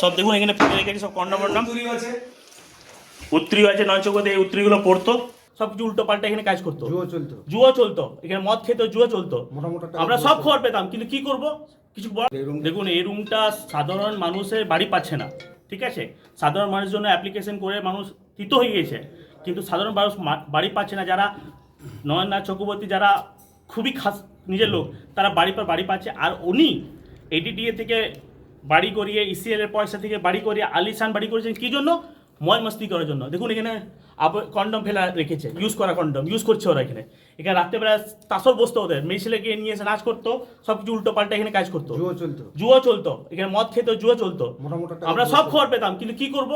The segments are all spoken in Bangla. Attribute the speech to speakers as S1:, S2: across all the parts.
S1: সব দেখুন এখানে ফেলে রেখেছে সব কন্ডম উত্তরীয় আছে নয় চৌকোতে এই উত্তরীগুলো পড়তো সব কিছু উল্টো পাল্টা এখানে কাজ করতো জুয়ো চলতো এখানে মদ খেতো জুয়ো চলতো আমরা সব খবর পেতাম কিন্তু কি করব কিছু দেখুন এই রুমটা সাধারণ মানুষের বাড়ি পাচ্ছে না ঠিক আছে সাধারণ মানুষের জন্য অ্যাপ্লিকেশন করে মানুষ তিত হয়ে গেছে কিন্তু সাধারণ মানুষ বাড়ি পাচ্ছে না যারা নয়ননাথ চক্রবর্তী যারা খুবই খাস নিজের লোক তারা বাড়ির পর বাড়ি পাচ্ছে আর উনি এডিডিএ থেকে বাড়ি করিয়ে ইসিএল এর পয়সা থেকে বাড়ি করিয়ে আলিশান বাড়ি করেছেন কি জন্য ময় মস্তি করার জন্য দেখুন এখানে কন্ডম ফেলা রেখেছে ইউজ করা কন্ডম ইউজ করছে ওরা এখানে রাত্রেবেলা তাসর বসতো ওদের মেয়ে ছেলেকে নিয়ে এসে নাচ করতো সব কিছু উল্টো পাল্টা এখানে কাজ করতো জুয়ো চলতো এখানে মদ খেতো জুয়ো চলতো আমরা সব খবর পেতাম কিন্তু কি করব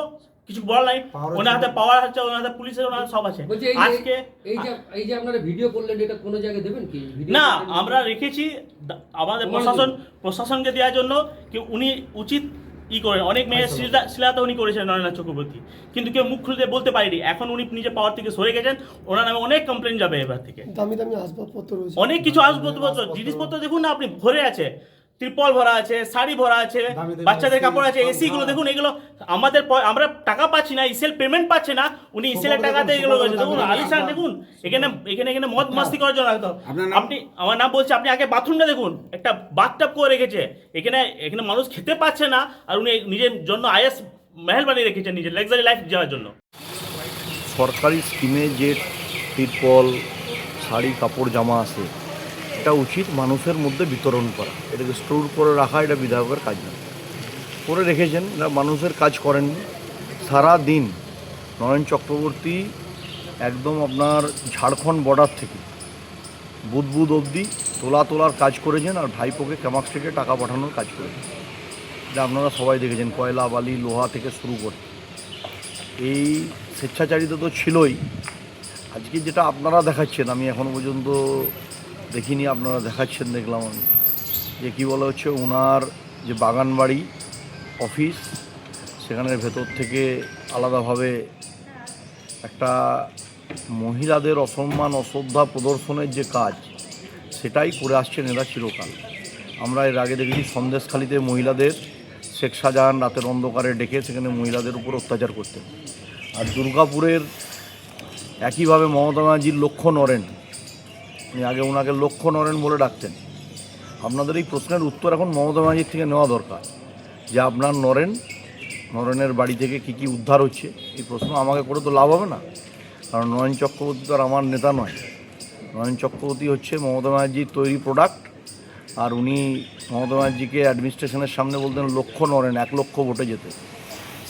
S1: কিছু বলার নাই ওনার হাতে পাওয়ার আছে ওনার হাতে পুলিশের ওনার সব আছে আজকে
S2: এই যে আপনারা ভিডিও করলেন এটা কোন জায়গায় দেবেন কি
S1: না আমরা রেখেছি আমাদের প্রশাসনকে দেওয়ার জন্য কি উনি উচিত করেন অনেক মেয়ের শিলাতা উনি করেছেন নয়ননাথ চক্রবর্তী কিন্তু কেউ মুখ খুলতে বলতে পারেনি এখন উনি নিজে পাওয়ার থেকে সরে গেছেন ওনার নামে অনেক কমপ্লেন যাবে এবার থেকে
S3: দামি দামি আসবাবপত্র রয়েছে
S1: অনেক কিছু আসবাবপত্র জিনিসপত্র দেখুন না আপনি ভরে আছে ত্রিপল ভরা আছে শাড়ি ভরা আছে বাচ্চাদের কাপড় আছে এসি গুলো দেখুন এগুলো আমাদের আমরা টাকা পাচ্ছি না ইসেল পেমেন্ট পাচ্ছে না উনি ইসেলের টাকাতে এগুলো দেখুন আলিশান দেখুন এখানে এখানে এখানে মদ মাস্তি করার জন্য রাখতো আপনি আমার নাম বলছে আপনি আগে বাথরুমটা দেখুন একটা বাথটাব করে রেখেছে এখানে এখানে মানুষ খেতে পাচ্ছে না আর উনি নিজের জন্য আইএস মহল বানিয়ে রেখেছেন নিজের লাক্সারি লাইফ যাওয়ার জন্য
S4: সরকারি স্কিমে যে তিরপল শাড়ি কাপড় জামা আছে এটা উচিত মানুষের মধ্যে বিতরণ করা এটাকে স্টোর করে রাখা এটা বিধায়কের কাজ না করে রেখেছেন এটা মানুষের কাজ করেননি সারা দিন নয়ন চক্রবর্তী একদম আপনার ঝাড়খণ্ড বর্ডার থেকে বুধ অবধি তোলার কাজ করেছেন আর ভাইপোকে ক্যামাক্স থেকে টাকা পাঠানোর কাজ করেছেন এটা আপনারা সবাই দেখেছেন কয়লা বালি লোহা থেকে শুরু করে এই স্বেচ্ছাচারিতা তো ছিলই আজকে যেটা আপনারা দেখাচ্ছেন আমি এখনও পর্যন্ত দেখিনি আপনারা দেখাচ্ছেন দেখলাম আমি যে কী বলা হচ্ছে ওনার যে বাগানবাড়ি অফিস সেখানের ভেতর থেকে আলাদাভাবে একটা মহিলাদের অসম্মান অশ্রদ্ধা প্রদর্শনের যে কাজ সেটাই করে আসছেন এরা চিরকাল আমরা এর আগে দেখেছি সন্দেশখালিতে মহিলাদের শেখ শাহজাহান রাতের অন্ধকারে ডেকে সেখানে মহিলাদের উপর অত্যাচার করতেন আর দুর্গাপুরের একইভাবে মমতা ব্যানার্জির লক্ষ্য নরেন আগে ওনাকে লক্ষ্য নরেন বলে ডাকতেন আপনাদের এই প্রশ্নের উত্তর এখন মমতা ব্যানার্জির থেকে নেওয়া দরকার যে আপনার নরেনের বাড়ি থেকে কি উদ্ধার হচ্ছে এই প্রশ্ন আমাকে করে তো লাভ হবে না কারণ নয়ন চক্রবর্তী তো আর আমার নেতা নয় নয়ন চক্রবর্তী হচ্ছে মমতা ব্যানার্জির তৈরি প্রোডাক্ট আর উনি মমতা ব্যানার্জিকে অ্যাডমিনিস্ট্রেশনের সামনে বলতেন লক্ষ্য নরেন 1 লক্ষ ভোটে যেতে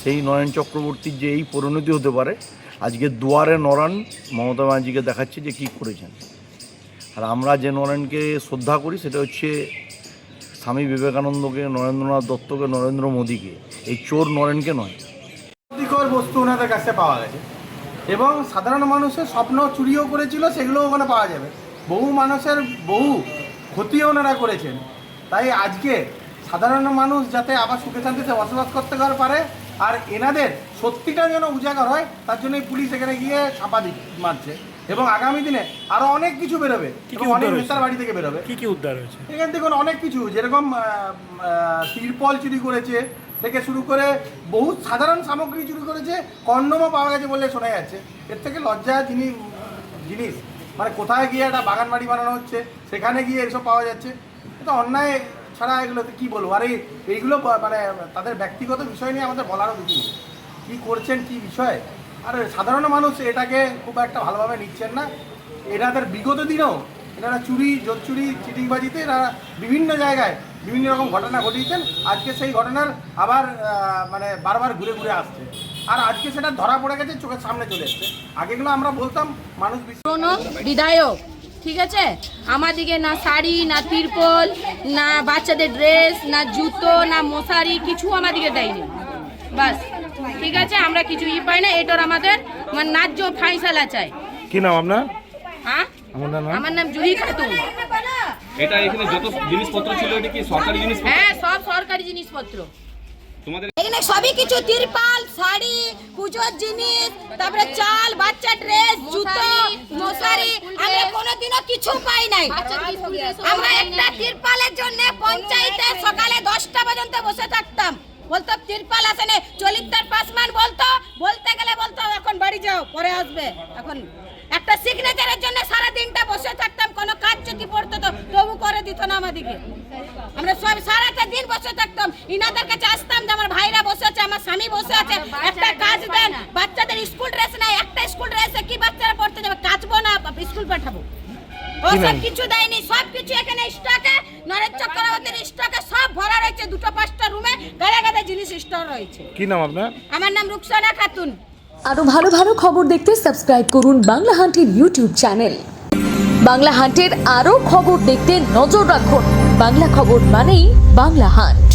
S4: সেই নয়ন চক্রবর্তীর যে এই পরিণতি হতে পারে আজকে দুয়ারে নরান মমতা ব্যানার্জিকে দেখাচ্ছে যে কী করেছেন আর আমরা যে নরেনকে শ্রদ্ধা করি সেটা হচ্ছে স্বামী বিবেকানন্দকে নরেন্দ্রনাথ দত্তকে নরেন্দ্র মোদীকে এই চোর নরেনকে নয়
S5: ক্ষতিকর বস্তু ওনাদের কাছে পাওয়া গেছে এবং সাধারণ মানুষের স্বপ্ন চুরিও করেছিল সেগুলো ওখানে পাওয়া যাবে বহু মানুষের বহু ক্ষতিও ওনারা করেছেন তাই আজকে সাধারণ মানুষ যাতে আবার সুখে শান্তিতে বসবাস করতে পারে আর এনাদের সত্যিটা যেন উজাগার হয় তার জন্যই পুলিশ এখানে গিয়ে ছাপা মারছে এবং আগামী দিনে আরো অনেক কিছু বেরোবে অনেক নেতার বাড়ি থেকে বেরোবে
S3: কি উদ্ধার হয়েছে
S5: এখান থেকে অনেক কিছু যেরকম তিরপল চুরি করেছে থেকে শুরু করে বহু সাধারণ সামগ্রী চুরি করেছে কন্ডমও পাওয়া গেছে বলে শোনা যাচ্ছে এর থেকে লজ্জা জিনিস মানে কোথায় গিয়ে একটা বাগান বাড়ি বানানো হচ্ছে সেখানে গিয়ে এসব পাওয়া যাচ্ছে এটা অন্যায় ছাড়া এগুলোতে কী বলবো আর এইগুলো মানে তাদের ব্যক্তিগত বিষয় নিয়ে আমাদের বলারও কিছু নেই কী করছেন কী বিষয় আর সাধারণ মানুষ এটাকে খুব একটা ভালোভাবে নিচ্ছেন না এনাদের বিগত দিনেও এনারা চুরি জোচ্চুরি চিটিংবাজিতে এনারা বিভিন্ন জায়গায় বিভিন্ন রকম ঘটনা ঘটিয়েছেন আজকে সেই ঘটনার আবার মানে বারবার ঘুরে ঘুরে আসছে আর আজকে সেটা ধরা পড়ে গেছে চোখের সামনে চলে এসছে আগেগুলো আমরা বলতাম মানুষ
S6: বিধায়ক ঠিক আছে আমাদিকে না শাড়ি না তিরপল না বাচ্চাদের ড্রেস না জুতো না মশারি কিছু আমাদিকে দেয়নি বাস ঠিক আছে আমরা কিছুই পাই না এটার আমাদের ন্যায্য ফাইসালা চাই
S3: কি নাম আপনার
S6: হ্যাঁ আমার নাম জুহি খাতুন
S7: এটা এখানে যত জিনিসপত্র ছিল এটা কি সরকারি জিনিসপত্র
S6: হ্যাঁ সব সরকারি জিনিসপত্র
S7: তোমাদের
S6: এখানে সবই কিছু তিরপাল শাড়ি পূজোর জিনিস তারপরে চাল বাচ্চা ড্রেস জুতো মশারি আমরা কোনোদিনও কিছু পাই নাই আমরা একটা তিরপালের জন্য পঞ্চায়েতে সকালে 10টা পর্যন্ত বসে থাকতাম বলতো তিরপাল আসেনি, চলিত্তার পাসমান বলতো, বলতে গেলে বলতো এখন বাড়ি যাও পরে আসবে। এখন একটা সিগনেচারের জন্য সারা দিনটা বসে থাকতাম, কোনো কাজ যদি পড়তো তো তবু করে দিত না আমাদেরকে। আমরা সব সারাটা দিন বসে থাকতাম, ইনাদের কাছে আসতাম যে আমার ভাইরা বসে আছে, আমার স্বামী বসে আছে, একটা কাজ দেন। বাচ্চাদের স্কুল ড্রেস নাই, একটা স্কুল ড্রেসে কি বাচ্চারা পড়তে যাবে, কাচবো না স্কুল পাঠাবো। ও সব কিছু দেয়নি, সব কিছু এখানে স্টকে, নরেশ চক্রবর্তীর স্টকে সব ভরা রয়েছে, 2-5টা রুমে গাদা গাদা জিনিস স্টোর রয়েছে।
S3: কি নাম আপনার?
S6: আমার নাম রুকসানা খাতুন।
S8: আরো ভালো ভালো খবর দেখতে সাবস্ক্রাইব করুন বাংলা হান্টের ইউটিউব চ্যানেল। বাংলা হান্টের আরো খবর দেখতে নজর রাখুন। বাংলা খবর মানেই বাংলা হান্ট।